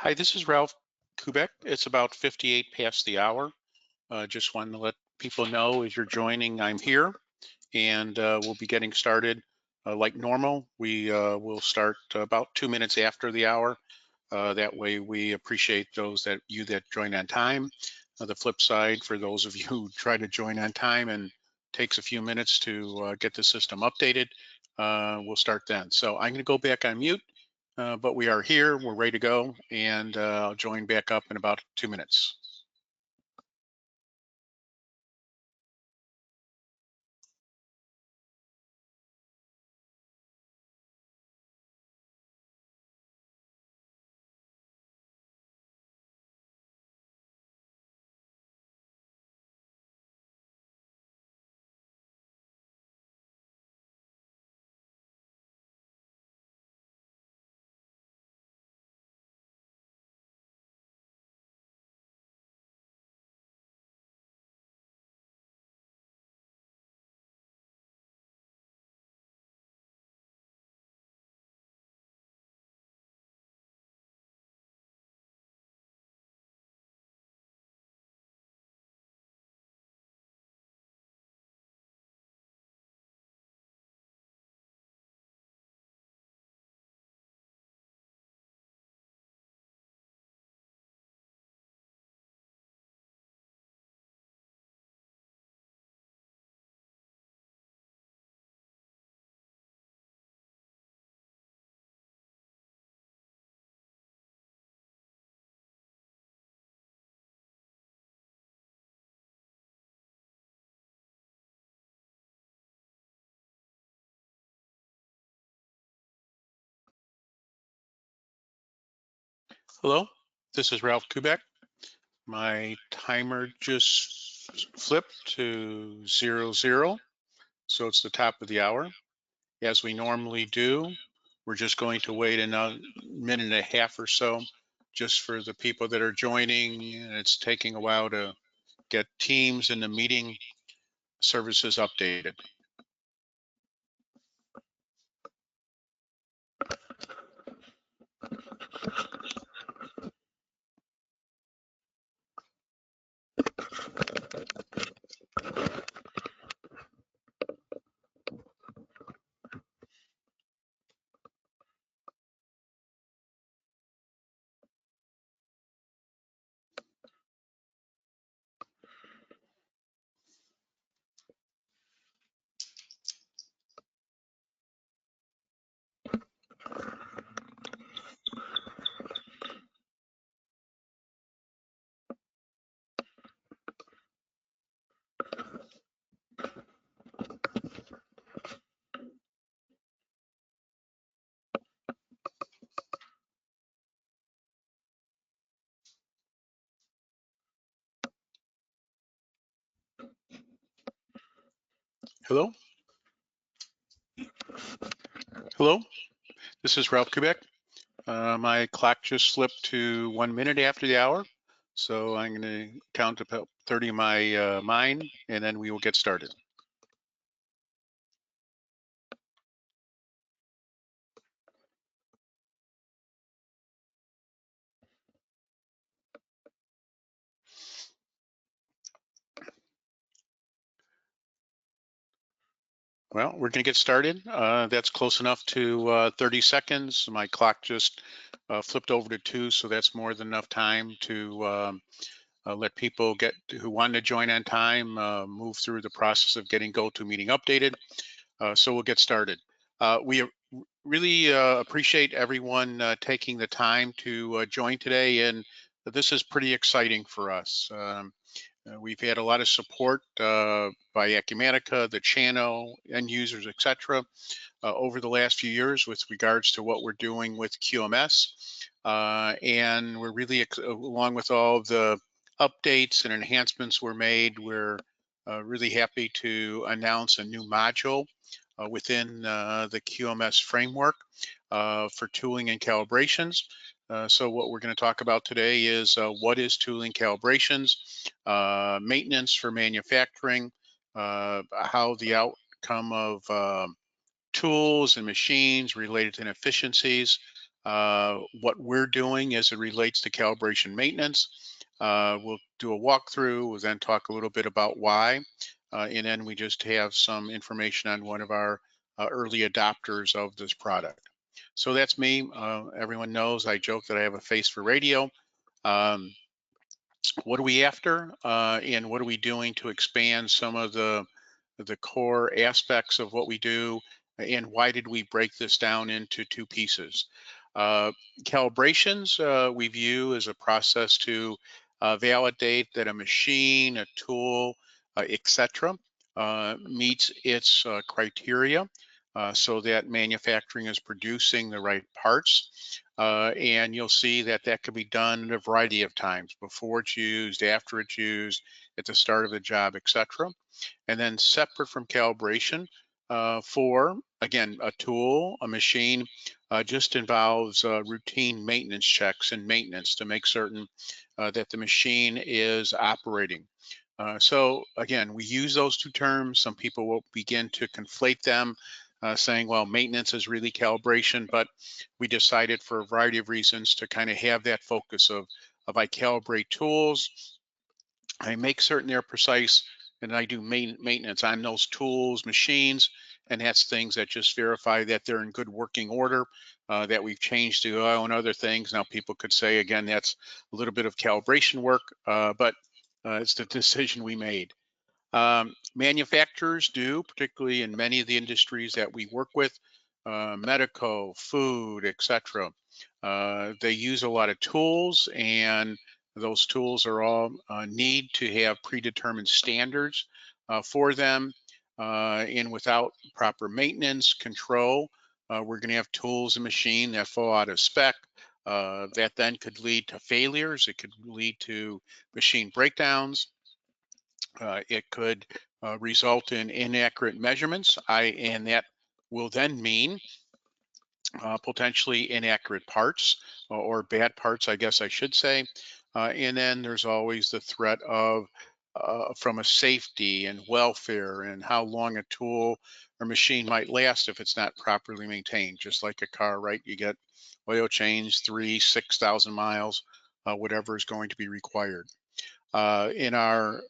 Hi, this is Ralph Kubek. It's about 58 past the hour. Just wanted to let people know as you're joining, I'm here and we'll be getting started like normal. We will start about 2 minutes after the hour. That way we appreciate those that join on time. The flip side, for those of you who try to join on time and takes a few minutes to get the system updated, we'll start then. So I'm going to go back on mute. But we are here, we're ready to go, and I'll join back up in about 2 minutes. Hello, this is Ralph Kubek. My timer just flipped to 00, so it's the top of the hour. As we normally do, we're just going to wait another minute and a half or so just for the people that are joining. It's taking a while to get Teams and the meeting services updated. Hello? Hello, this is Ralph Kubek. My clock just flipped to 1 minute after the hour. So I'm going to count about 30 of my mine, and then we will get started. Well, we're going to get started. That's close enough to 30 seconds. My clock just flipped over to 2, so that's more than enough time to let people who want to join on time move through the process of getting GoToMeeting updated. So we'll get started. We really appreciate everyone taking the time to join today, and this is pretty exciting for us. We've had a lot of support by Acumatica, the channel, end users, etc., over the last few years with regards to what we're doing with QMS. And we're really, along with all the updates and enhancements were made, we're really happy to announce a new module within the QMS framework for tooling and calibrations. So what we're going to talk about today is what is tooling calibrations, maintenance for manufacturing, how the outcome of tools and machines related to inefficiencies what we're doing as it relates to calibration maintenance. We'll do a walkthrough. We'll then talk a little bit about why, and then we just have some information on one of our early adopters of this product. So that's me. Everyone knows I joke that I have a face for radio. Um, what are we after, and what are we doing to expand some of the core aspects of what we do, and why did we break this down into two pieces? Uh, Calibrations we view as a process to validate that a machine, a tool, etc., meets its criteria, so that manufacturing is producing the right parts. And you'll see that that could be done at a variety of times: before it's used, after it's used, at the start of the job, etc. And then separate from calibration, for, again, a tool, a machine, just involves routine maintenance checks and maintenance to make certain that the machine is operating. So again, we use those two terms. Some people will begin to conflate them, saying, well, maintenance is really calibration, but we decided for a variety of reasons to kind of have that focus of I calibrate tools, I make certain they're precise, and I do maintenance on those tools, machines, and that's things that just verify that they're in good working order, that we've changed the oil and other things. Now, people could say, again, that's a little bit of calibration work, but it's the decision we made. Manufacturers do, particularly in many of the industries that we work with, medical, food, etc. They use a lot of tools, and those tools are all need to have predetermined standards for them. And without proper maintenance control, we're going to have tools and machine that fall out of spec. That then could lead to failures. It could lead to machine breakdowns. It could result in inaccurate measurements. And that will then mean potentially inaccurate parts, or bad parts, I guess I should say. And then there's always the threat of, from a safety and welfare, and how long a tool or machine might last if it's not properly maintained. Just like a car, right? You get oil change 6,000 miles, whatever is going to be required. In our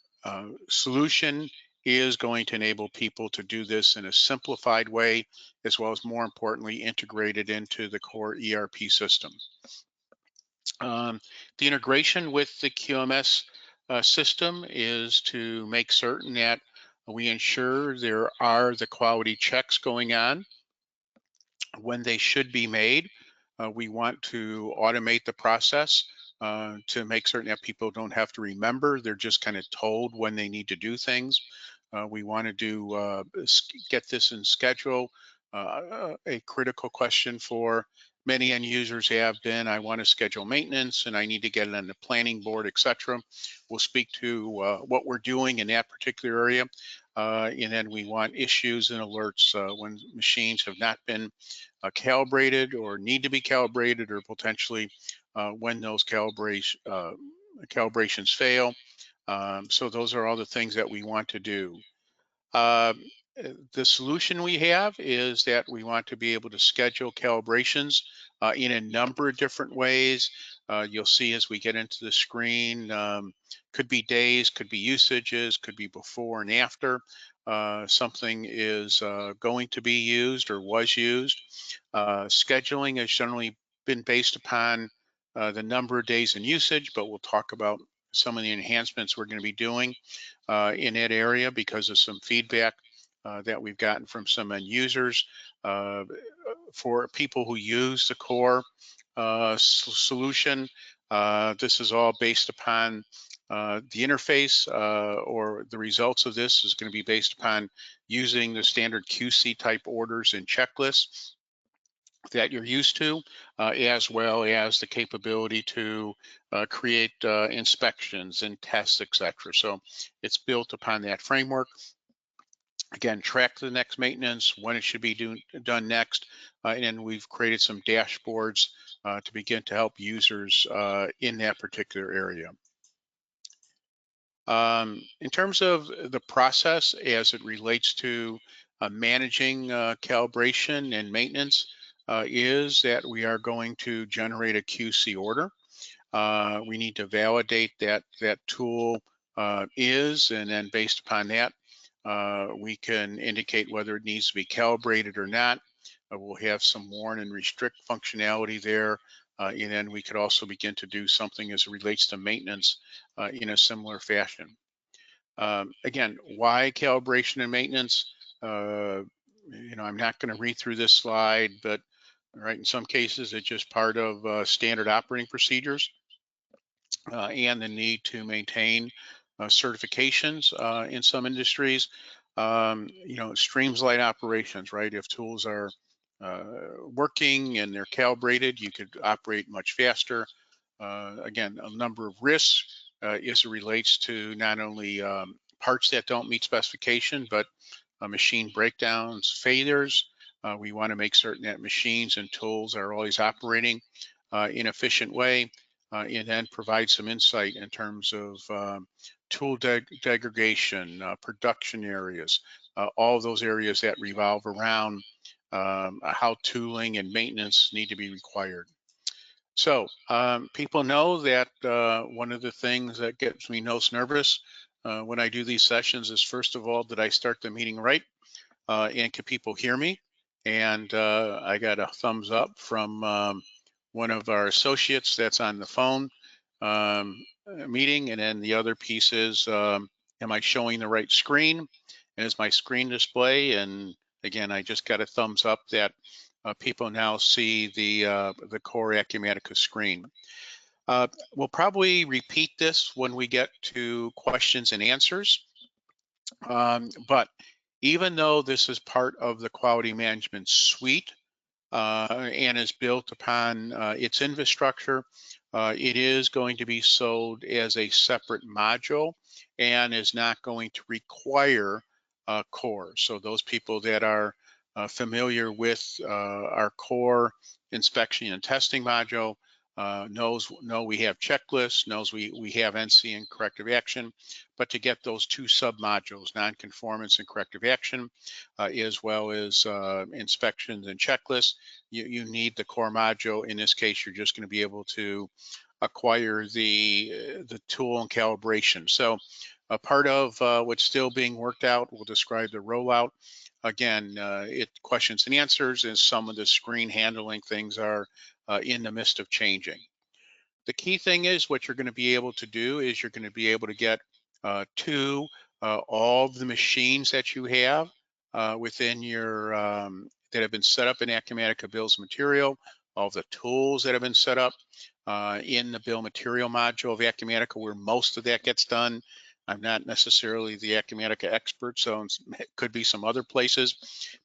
solution is going to enable people to do this in a simplified way, as well as, more importantly, integrated into the core ERP system. The integration with the QMS system is to make certain that we ensure there are the quality checks going on when they should be made. We want to automate the process to make certain that people don't have to remember. They're just kind of told when they need to do things. We want to get this in schedule. A critical question for many end users have been, I want to schedule maintenance and I need to get it on the planning board, etc. We'll speak to what we're doing in that particular area. And then we want issues and alerts when machines have not been calibrated or need to be calibrated, or potentially when those calibrations fail. So those are all the things that we want to do. Uh, the solution we have is that we want to be able to schedule calibrations in a number of different ways. You'll see as we get into the screen, could be days, could be usages, could be before and after something is going to be used or was used. Scheduling has generally been based upon the number of days in usage, but we'll talk about some of the enhancements we're going to be doing in that area because of some feedback that we've gotten from some end users. For people who use the core solution, this is all based upon the interface, or the results of this is going to be based upon using the standard QC type orders and checklists that you're used to, as well as the capability to create inspections and tests, etc. So it's built upon that framework. Again, track the next maintenance, when it should be done next, and then we've created some dashboards to begin to help users in that particular area. In terms of the process as it relates to managing calibration and maintenance, is that we are going to generate a QC order. We need to validate that that tool is, and then based upon that, we can indicate whether it needs to be calibrated or not. We'll have some warn and restrict functionality there. And then we could also begin to do something as it relates to maintenance in a similar fashion. Again, why calibration and maintenance? I'm not going to read through this slide, but right, in some cases, it's just part of standard operating procedures and the need to maintain certifications in some industries. Streamline operations, right? If tools are working and they're calibrated, you could operate much faster. Again, a number of risks as it relates to not only parts that don't meet specification, but machine breakdowns, failures. We want to make certain that machines and tools are always operating in an efficient way, and then provide some insight in terms of tool degradation, production areas, all of those areas that revolve around how tooling and maintenance need to be required. So people know that one of the things that gets me most nervous when I do these sessions is, first of all, did I start the meeting right? And can people hear me? And I got a thumbs up from one of our associates that's on the phone meeting. And then the other piece is, am I showing the right screen? And is my screen display? And again, I just got a thumbs up that people now see the core Acumatica screen. We'll probably repeat this when we get to questions and answers. But even though this is part of the quality management suite and is built upon its infrastructure, it is going to be sold as a separate module and is not going to require core. So those people that are familiar with our core inspection and testing module know we have checklists, knows we have NC and corrective action, but to get those two sub-modules, non-conformance and corrective action, as well as inspections and checklists, you need the core module. In this case, you're just going to be able to acquire the tool and calibration. So a part of what's still being worked out, we'll describe the rollout. Again, it questions and answers, and some of the screen handling things are in the midst of changing. The key thing is what you're going to be able to do is you're going to be able to get to all the machines that you have within your that have been set up in Acumatica Bills of Material, all the tools that have been set up in the bill material module of Acumatica, where most of that gets done. I'm not necessarily the Acumatica expert, so it could be some other places.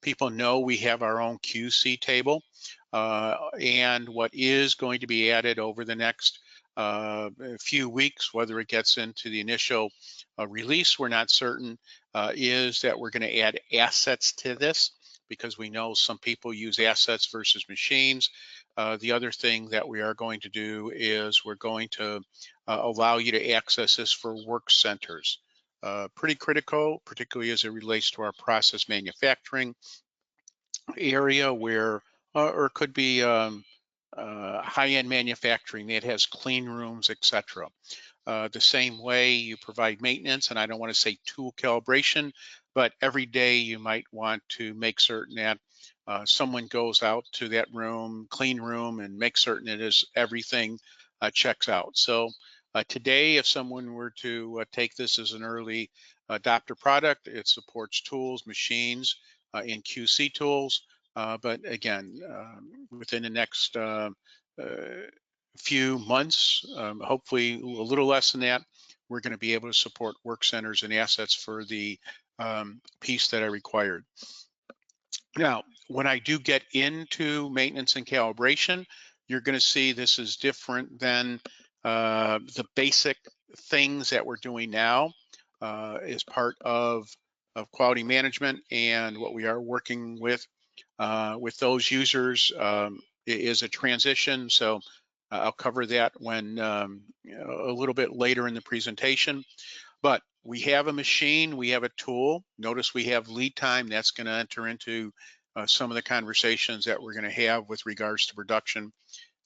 People know we have our own QC table, and what is going to be added over the next few weeks, whether it gets into the initial release, we're not certain, is that we're going to add assets to this, because we know some people use assets versus machines. The other thing that we are going to do is we're going to allow you to access this for work centers. Pretty critical, particularly as it relates to our process manufacturing area, where, or it could be high-end manufacturing that has clean rooms, etc. The same way you provide maintenance, and I don't want to say tool calibration, but every day you might want to make certain that someone goes out to that room, clean room, and make certain it is everything checks out. So today, if someone were to take this as an early adopter product, it supports tools, machines, and QC tools. But again, within the next few months, hopefully a little less than that, we're going to be able to support work centers and assets for the piece that I required. Now, when I do get into maintenance and calibration, you're going to see this is different than the basic things that we're doing now as part of quality management, and what we are working with those users is a transition. So I'll cover that when a little bit later in the presentation. But we have a machine, we have a tool. Notice we have lead time. That's going to enter into some of the conversations that we're going to have with regards to production.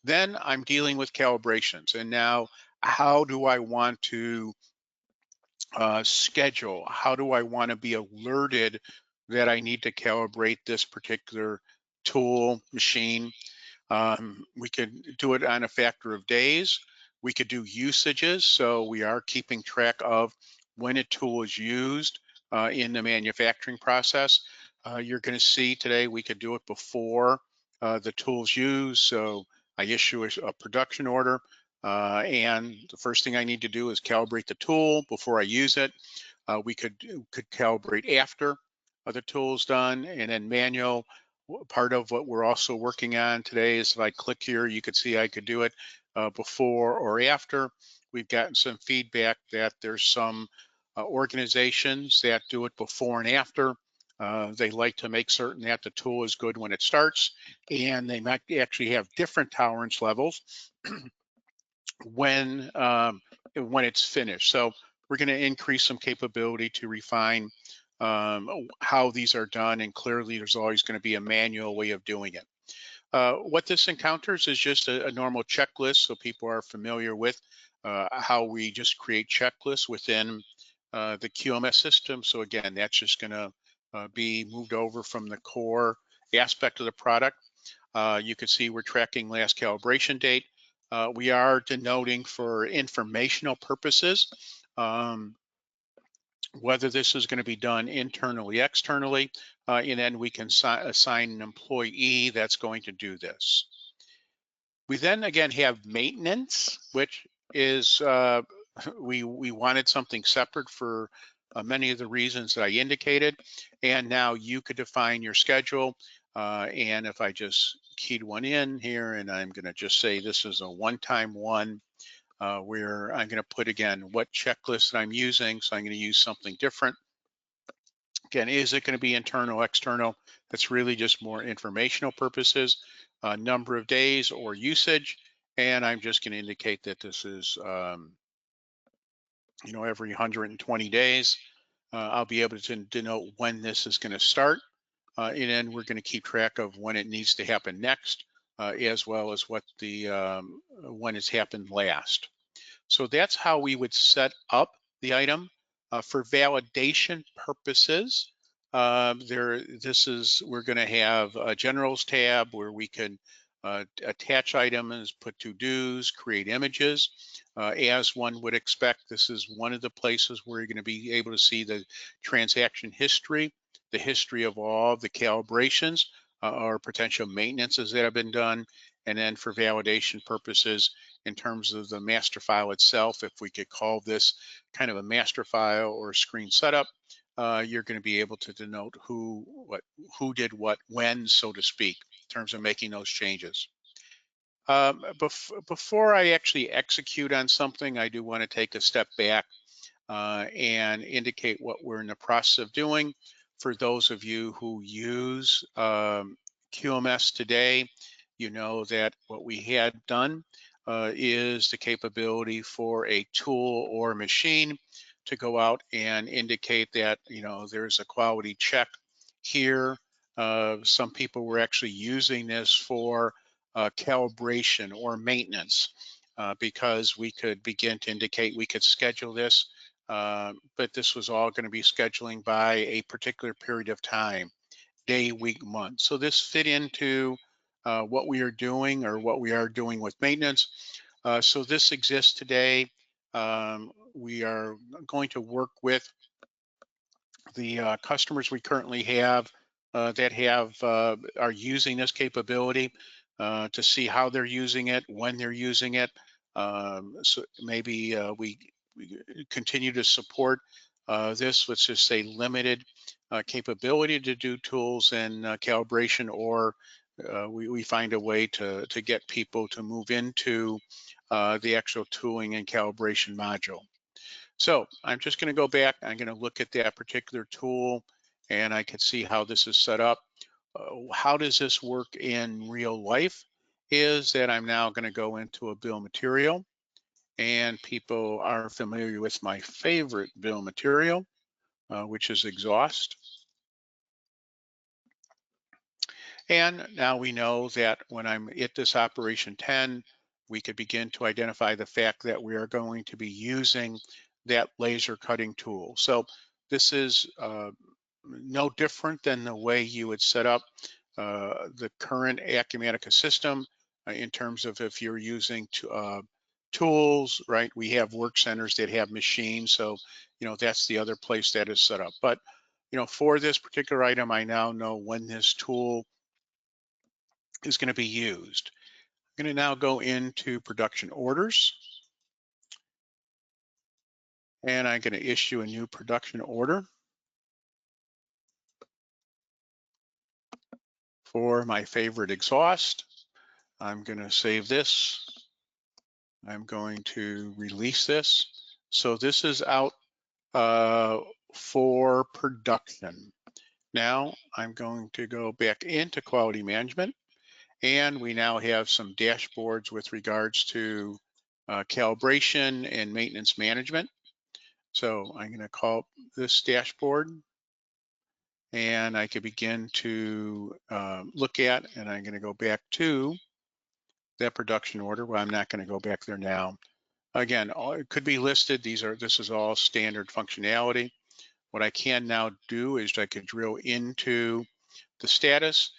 Then I'm dealing with calibrations. And now, how do I want to schedule? How do I want to be alerted that I need to calibrate this particular tool, machine? We could do it on a factor of days. We could do usages, so we are keeping track of when a tool is used in the manufacturing process. You're going to see today we could do it before the tool's used. So I issue a production order, and the first thing I need to do is calibrate the tool before I use it. We could calibrate after the tool's done, and then manual. Part of what we're also working on today is if I click here, you could see I could do it before or after. We've gotten some feedback that there's some organizations that do it before and after. They like to make certain that the tool is good when it starts, and they might actually have different tolerance levels when it's finished. So we're going to increase some capability to refine how these are done, and clearly there's always going to be a manual way of doing it. What this encounters is just a normal checklist, so people are familiar with how we just create checklists within the QMS system. So again, that's just going to be moved over from the core aspect of the product. You can see we're tracking last calibration date. We are denoting for informational purposes whether this is going to be done internally, externally, and then we can assign an employee that's going to do this. We then again have maintenance, which is we wanted something separate for many of the reasons that I indicated, and now you could define your schedule. And if I just keyed one in here, and I'm going to just say this is a one-time one, where I'm going to put again what checklist that I'm using. So I'm going to use something different. Again, is it going to be internal, external? That's really just more informational purposes, number of days or usage. And I'm just going to indicate that this is, every 120 days. I'll be able to denote when this is going to start. And then we're going to keep track of when it needs to happen next, as well as what when it's happened last. So that's how we would set up the item. For validation purposes, we're going to have a generals tab where we can attach items, put to-dos, create images. As one would expect, this is one of the places where you're going to be able to see the transaction history, the history of all the calibrations or potential maintenances that have been done. And then for validation purposes, in terms of the master file itself, if we could call this kind of a master file or screen setup, you're going to be able to denote who did what, when, so to speak, in terms of making those changes. Before I actually execute on something, I do want to take a step back and indicate what we're in the process of doing. For those of you who use QMS today, you know that what we had done is the capability for a tool or machine to go out and indicate that there's a quality check here. Some people were actually using this for calibration or maintenance because we could begin to indicate we could schedule this, but this was all going to be scheduling by a particular period of time, day, week, month. So this fit into what we are doing or what we are doing with maintenance. So this exists today. We are going to work with the customers we currently have that are using this capability to see how they're using it, when they're using it. So maybe we continue to support this, let's just say limited capability to do tools and calibration, or we find a way to get people to move into the actual tooling and calibration module. So I'm just going to go back. I'm going to look at that particular tool, and I can see how this is set up. How does this work in real life? Is that I'm now going to go into a bill material, and people are familiar with my favorite bill material, which is exhaust. And now we know that when I'm at this operation 10, we could begin to identify the fact that we are going to be using that laser cutting tool. So this is no different than the way you would set up the current Acumatica system in terms of if you're using tools, right? We have work centers that have machines. So, that's the other place that is set up. But, for this particular item, I now know when this tool is going to be used. I'm going to now go into production orders, and I'm going to issue a new production order for my favorite exhaust. I'm going to save this. I'm going to release this. So this is out for production. Now I'm going to go back into quality management, and we now have some dashboards with regards to calibration and maintenance management. So I'm going to call this dashboard, and I can begin to look at, and I'm going to go back to that production order. Well, I'm not going to go back there now. Again, it could be listed. This is all standard functionality. What I can now do is I could drill into the status.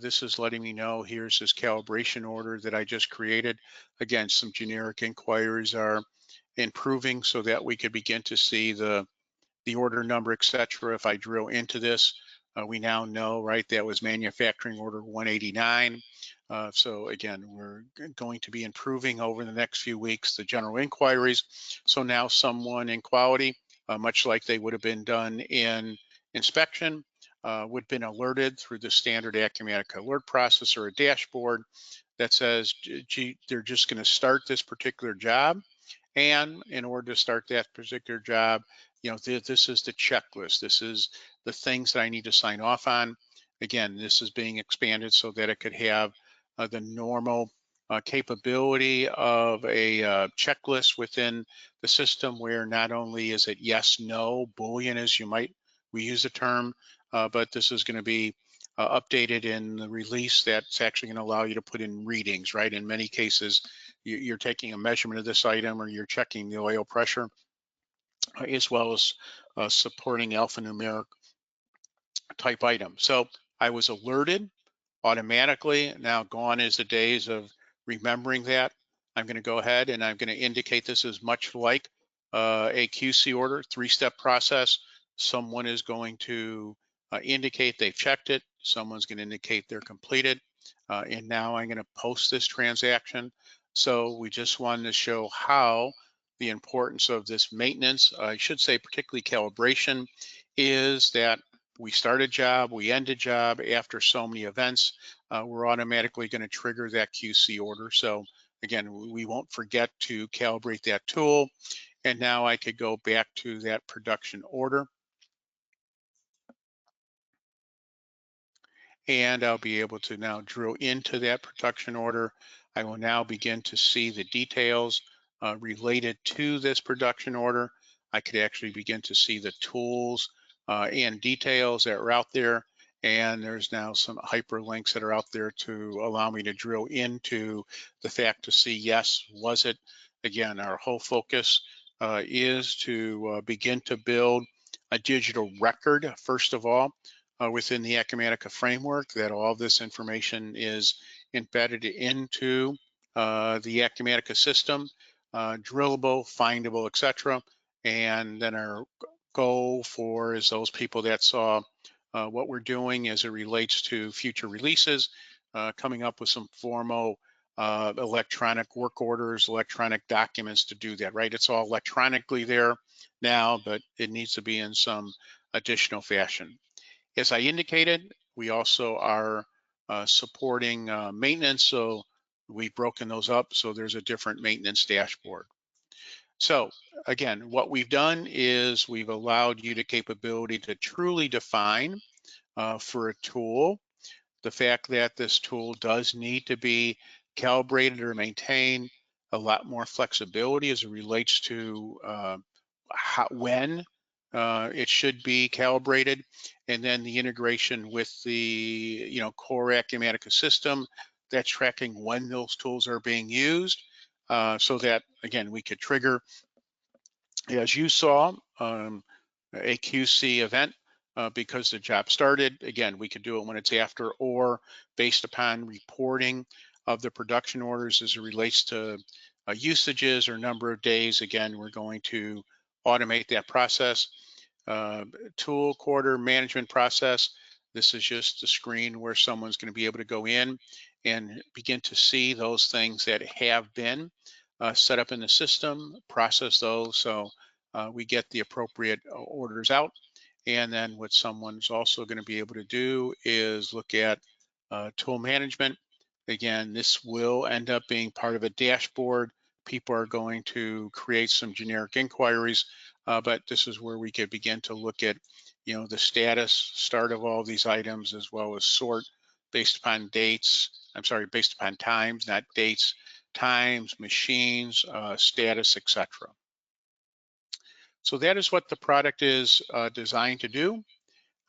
This is letting me know here's this calibration order that I just created. Again, some generic inquiries are improving so that we could begin to see the order number, etc. If I drill into this, we now know, right, that was manufacturing order 189. So again, we're going to be improving over the next few weeks the general inquiries. So now someone in quality, much like they would have been done in inspection, would have been alerted through the standard Acumatica alert process or a dashboard that says, gee, they're just going to start this particular job. And in order to start that particular job, this is the checklist. This is the things that I need to sign off on. Again, this is being expanded so that it could have the normal capability of a checklist within the system, where not only is it yes, no, Boolean, as we use the term, but this is going to be updated in the release that's actually going to allow you to put in readings, right? In many cases, you're taking a measurement of this item, or you're checking the oil pressure, as well as supporting alphanumeric type item. So I was alerted automatically. Now gone is the days of remembering that. I'm going to go ahead and I'm going to indicate this is much like a QC order, three-step process. Someone is going to indicate they've checked it. Someone's going to indicate they're completed. And now I'm going to post this transaction. So we just wanted to show how the importance of this maintenance, I should say particularly calibration, is that we start a job, we end a job after so many events, we're automatically going to trigger that QC order. So again, we won't forget to calibrate that tool. And now I could go back to that production order, and I'll be able to now drill into that production order. I will now begin to see the details related to this production order. I could actually begin to see the tools and details that are out there. And there's now some hyperlinks that are out there to allow me to drill into the fact to see, yes, was it? Again, our whole focus is to begin to build a digital record, first of all, within the Acumatica framework, that all this information is embedded into the Acumatica system, drillable, findable, etc. And then our goal is those people that saw what we're doing as it relates to future releases, coming up with some formal electronic work orders, electronic documents to do that, right? It's all electronically there now, but it needs to be in some additional fashion. As I indicated, we also are supporting maintenance, so we've broken those up so there's a different maintenance dashboard. So again, what we've done is we've allowed you the capability to truly define for a tool the fact that this tool does need to be calibrated or maintained, a lot more flexibility as it relates to when it should be calibrated, and then the integration with the core Acumatica system that's tracking when those tools are being used, so that again we could trigger, as you saw, a QC event because the job started. Again, we could do it when it's after, or based upon reporting of the production orders as it relates to usages or number of days. Again, we're going to automate that process. Tool quarter management process. This is just the screen where someone's going to be able to go in and begin to see those things that have been set up in the system, process those so we get the appropriate orders out. And then what someone's also going to be able to do is look at tool management. Again, this will end up being part of a dashboard. People are going to create some generic inquiries, but this is where we could begin to look at, the status, start of all these items, as well as sort based upon dates. I'm sorry, based upon times, not dates, times, machines, status, etc. So that is what the product is designed to do.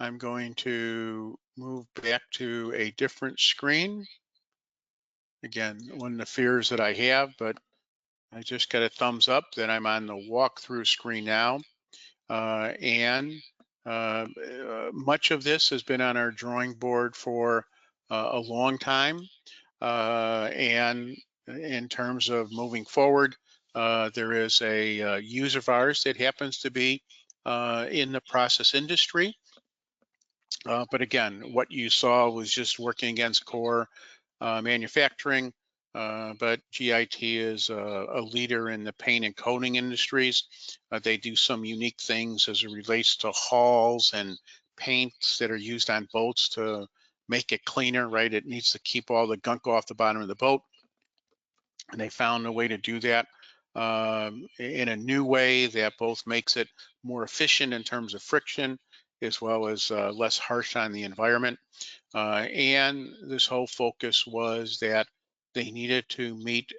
I'm going to move back to a different screen. Again, one of the fears that I have, but I just got a thumbs up that I'm on the walkthrough screen now. And much of this has been on our drawing board for a long time. And in terms of moving forward, there is a user of ours that happens to be in the process industry. But again, what you saw was just working against core manufacturing. But GIT is a leader in the paint and coating industries. They do some unique things as it relates to hulls and paints that are used on boats to make it cleaner, right? It needs to keep all the gunk off the bottom of the boat. And they found a way to do that in a new way that both makes it more efficient in terms of friction, as well as less harsh on the environment. And this whole focus was that they needed to meet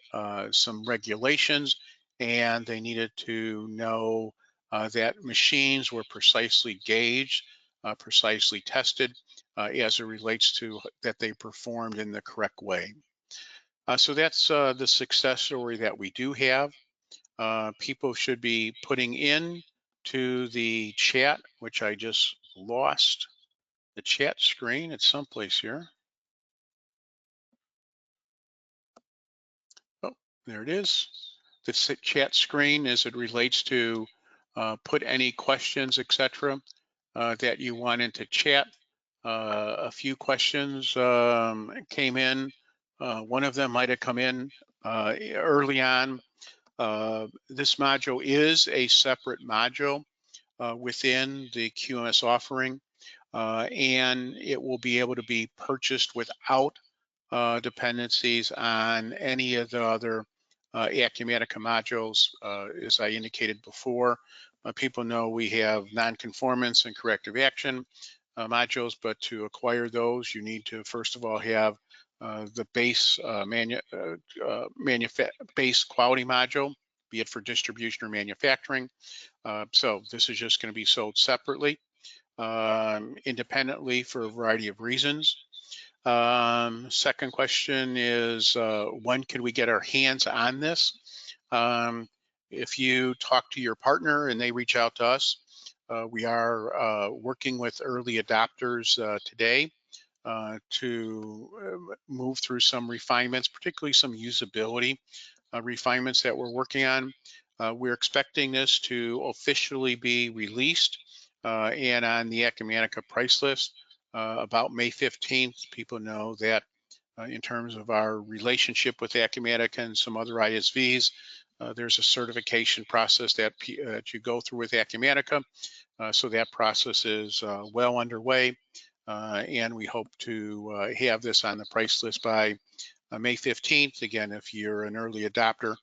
some regulations, and they needed to know that machines were precisely gauged, precisely tested as it relates to that they performed in the correct way. So that's the success story that we do have. People should be putting in to the chat, which I just lost the chat screen. It's someplace here. Oh, there it is. The chat screen as it relates to put any questions, etc., that you want into chat. A few questions came in. One of them might have come in early on. This module is a separate module within the QMS offering, and it will be able to be purchased without dependencies on any of the other Acumatica modules. As I indicated before, people know we have non-conformance and corrective action modules, but to acquire those, you need to first of all have the base base quality module, be it for distribution or manufacturing. So this is just going to be sold separately, independently for a variety of reasons. Second question is, when can we get our hands on this? If you talk to your partner and they reach out to us, we are working with early adopters today to move through some refinements, particularly some usability refinements that we're working on. We're expecting this to officially be released and on the Acumatica price list about May 15th. People know that in terms of our relationship with Acumatica and some other ISVs, there's a certification process that you go through with Acumatica. So that process is well underway, and we hope to have this on the price list by May 15th. Again, if you're an early adopter,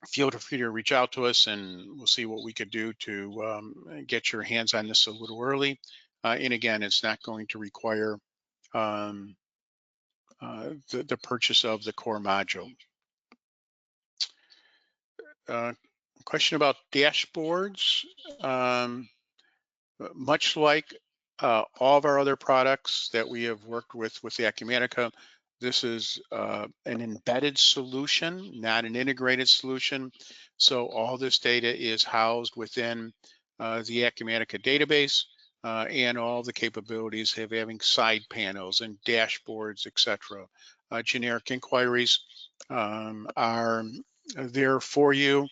feel free to reach out to us and we'll see what we could do to get your hands on this a little early. And again, it's not going to require the purchase of the core module. Question about dashboards. Much like all of our other products that we have worked with the Acumatica, this is an embedded solution, not an integrated solution. So all this data is housed within the Acumatica database, and all the capabilities of having side panels and dashboards, etc. Generic inquiries are there for you.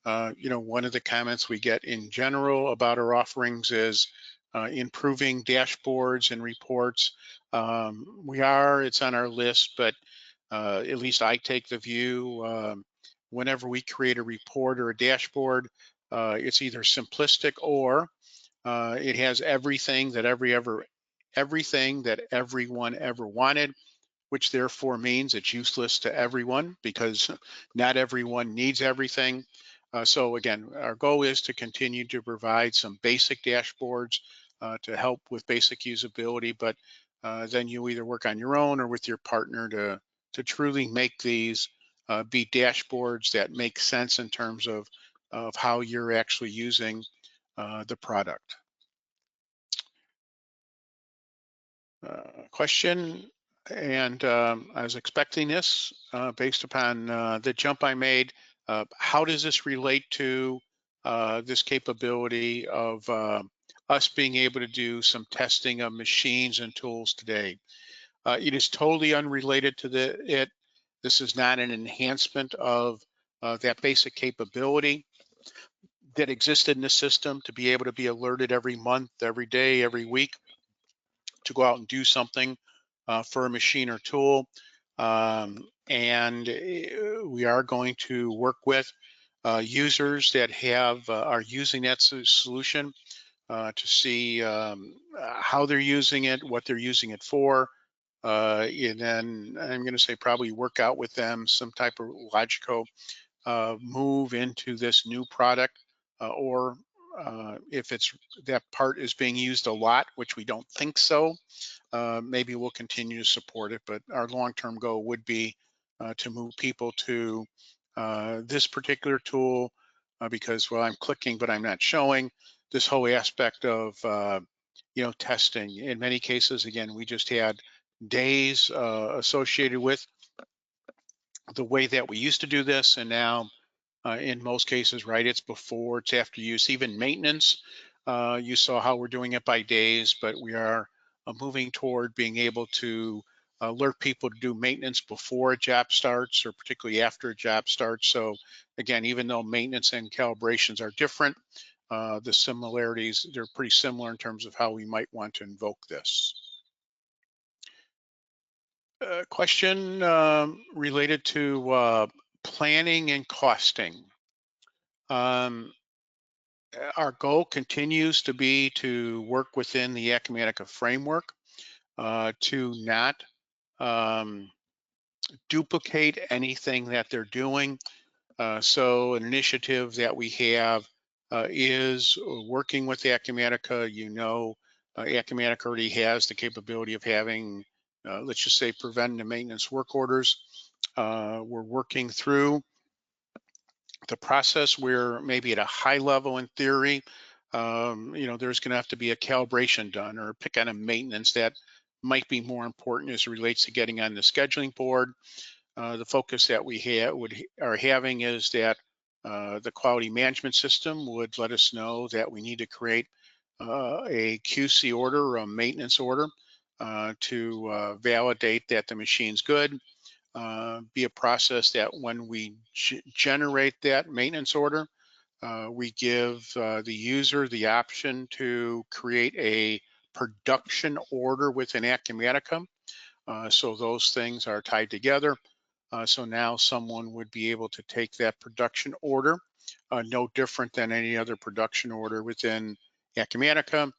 One of the comments we get in general about our offerings is improving dashboards and reports. It's on our list, but at least I take the view whenever we create a report or a dashboard, it's either simplistic or it has everything that everyone ever wanted, which therefore means it's useless to everyone because not everyone needs everything. So again, our goal is to continue to provide some basic dashboards to help with basic usability, but then you either work on your own or with your partner to truly make these be dashboards that make sense in terms of how you're actually using the product. Question, and I was expecting this based upon the jump I made. How does this relate to this capability of us being able to do some testing of machines and tools today? It is totally unrelated to it. This is not an enhancement of that basic capability that existed in the system to be able to be alerted every month, every day, every week to go out and do something for a machine or tool. And we are going to work with users that are using that solution to see how they're using it, what they're using it for. And then I'm going to say probably work out with them some type of logical move into this new product, or if it's that part is being used a lot, which we don't think so, maybe we'll continue to support it. But our long-term goal would be to move people to this particular tool because, well, I'm clicking, but I'm not showing this whole aspect of, testing. In many cases, again, we just had days associated with the way that we used to do this, and now in most cases, right, it's before, it's after use, even maintenance. You saw how we're doing it by days, but we are moving toward being able to alert people to do maintenance before a job starts, or particularly after a job starts. So again, even though maintenance and calibrations are different, the similarities, they're pretty similar in terms of how we might want to invoke this. Question related to planning and costing. Our goal continues to be to work within the Acumatica framework to not um, duplicate anything that they're doing. So an initiative that we have is working with Acumatica. Acumatica already has the capability of having, let's just say, preventative maintenance work orders. We're working through the process where maybe at a high level in theory, there's going to have to be a calibration done or pick on a maintenance that might be more important as it relates to getting on the scheduling board. The focus that we are having is that the quality management system would let us know that we need to create a QC order or a maintenance order to validate that the machine's good. Be a process that when we generate that maintenance order, we give the user the option to create a production order within Acumatica. So those things are tied together. So now someone would be able to take that production order, no different than any other production order within Acumatica.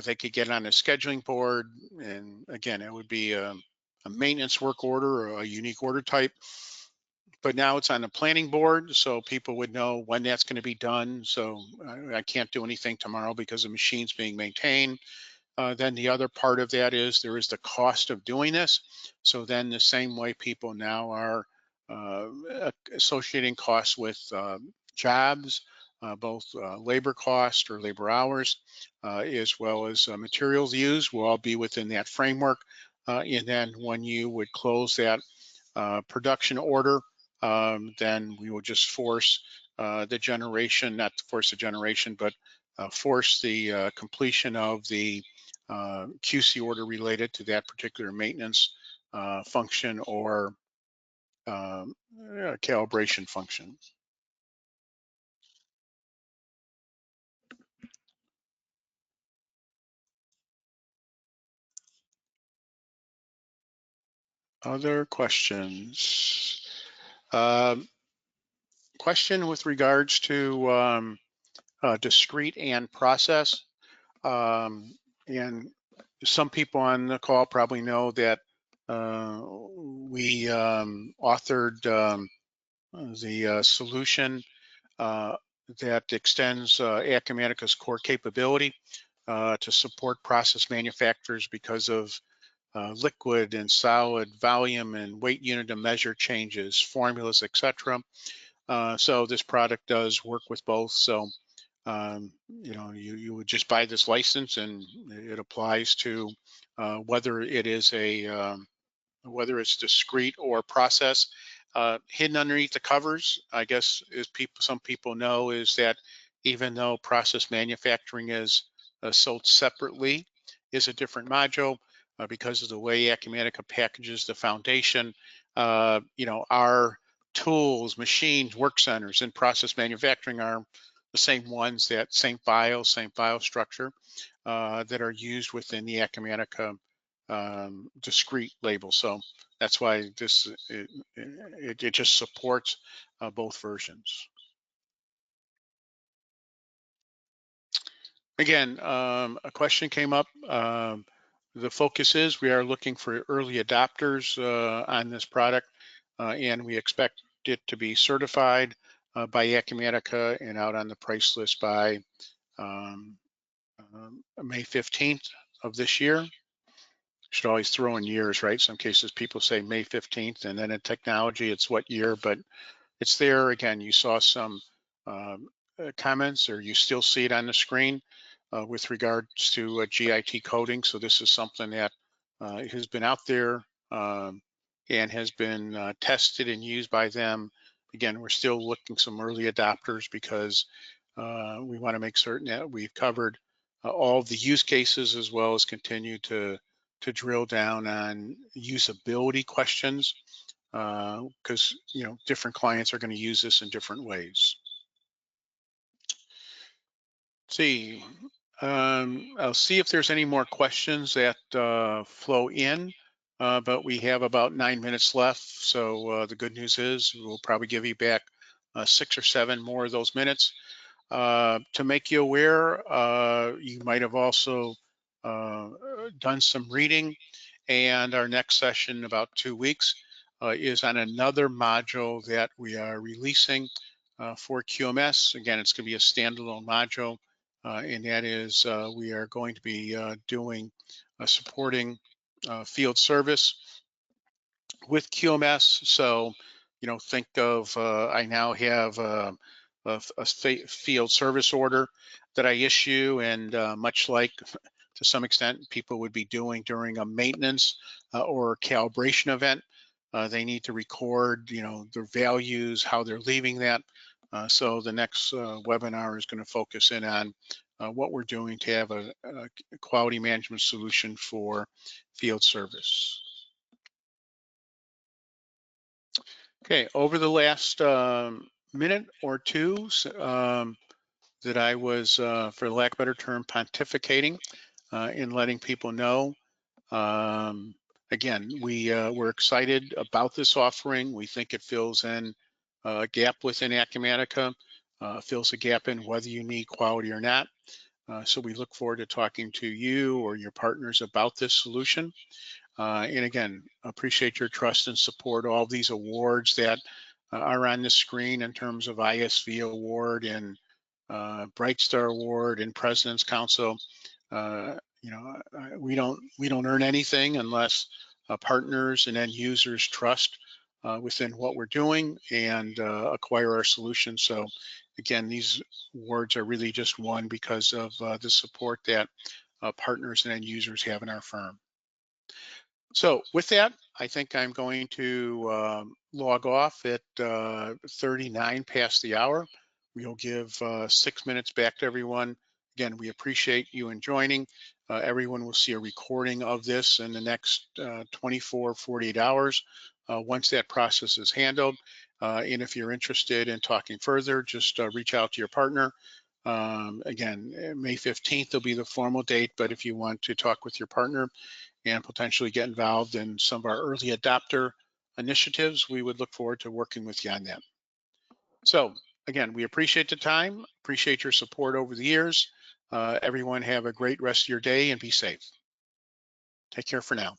They could get on a scheduling board, and again, it would be a maintenance work order or a unique order type. But now it's on the planning board, so people would know when that's going to be done. So I can't do anything tomorrow because the machine's being maintained. Then the other part of that is there is the cost of doing this. So then the same way people now are associating costs with jobs, both labor cost or labor hours, as well as materials used will all be within that framework. And then when you would close that production order, then we will just force the generation, not force the generation, but force the completion of the QC order related to that particular maintenance function or calibration function. Other questions? Question with regards to discrete and process. And some people on the call probably know that we authored the solution that extends Acumatica's core capability to support process manufacturers because of liquid and solid volume and weight unit of measure changes, formulas, etc. So this product does work with both. So you would just buy this license and it applies to whether it is whether it's discrete or process. Hidden underneath the covers, I guess, is some people know, is that even though process manufacturing is sold separately, is a different module because of the way Acumatica packages the foundation. Our tools, machines, work centers, and process manufacturing are the same ones, that same file structure that are used within the Acumatica discrete label. So that's why this it just supports both versions. Again, a question came up. The focus is we are looking for early adopters on this product, and we expect it to be certified by Acumatica and out on the price list by May 15th of this year. Should always throw in years, right? Some cases people say May 15th, and then in technology, it's what year, but it's there. Again, you saw some comments, or you still see it on the screen with regards to GIT coding. So this is something that has been out there and has been tested and used by them. Again, we're still looking some early adopters because we want to make certain that we've covered all of the use cases, as well as continue to drill down on usability questions, because different clients are going to use this in different ways. Let's see, I'll see if there's any more questions that flow in, but we have about 9 minutes left. So the good news is we'll probably give you back 6 or 7 more of those minutes. To make you aware, you might have also done some reading, and our next session, about 2 weeks, is on another module that we are releasing for QMS. Again, it's going to be a standalone module, and that is we are going to be doing supporting field service with QMS. So, think of I now have a field service order that I issue, and much like to some extent people would be doing during a maintenance or calibration event, they need to record, their values, how they're leaving that. So the next webinar is going to focus in on what we're doing to have a quality management solution for field service. Okay, over the last minute or two that I was, for lack of a better term, pontificating in letting people know. Again, we're excited about this offering. We think it fills in a gap within Acumatica, fills a gap in whether you need quality or not. So we look forward to talking to you or your partners about this solution. And again, appreciate your trust and support. All these awards that are on the screen in terms of ISV award and Bright Star Award and President's Council. We don't earn anything unless partners and end users trust within what we're doing and acquire our solution. So Again, these awards are really just won because of the support that partners and end users have in our firm. So with that, I think I'm going to log off at 39 past the hour. We'll give 6 minutes back to everyone. Again, we appreciate you in joining. Everyone will see a recording of this in the next 24, 48 hours once that process is handled. And if you're interested in talking further, just reach out to your partner. Again, May 15th will be the formal date, but if you want to talk with your partner and potentially get involved in some of our early adopter initiatives, we would look forward to working with you on that. So again, we appreciate the time, appreciate your support over the years. Everyone have a great rest of your day and be safe. Take care for now.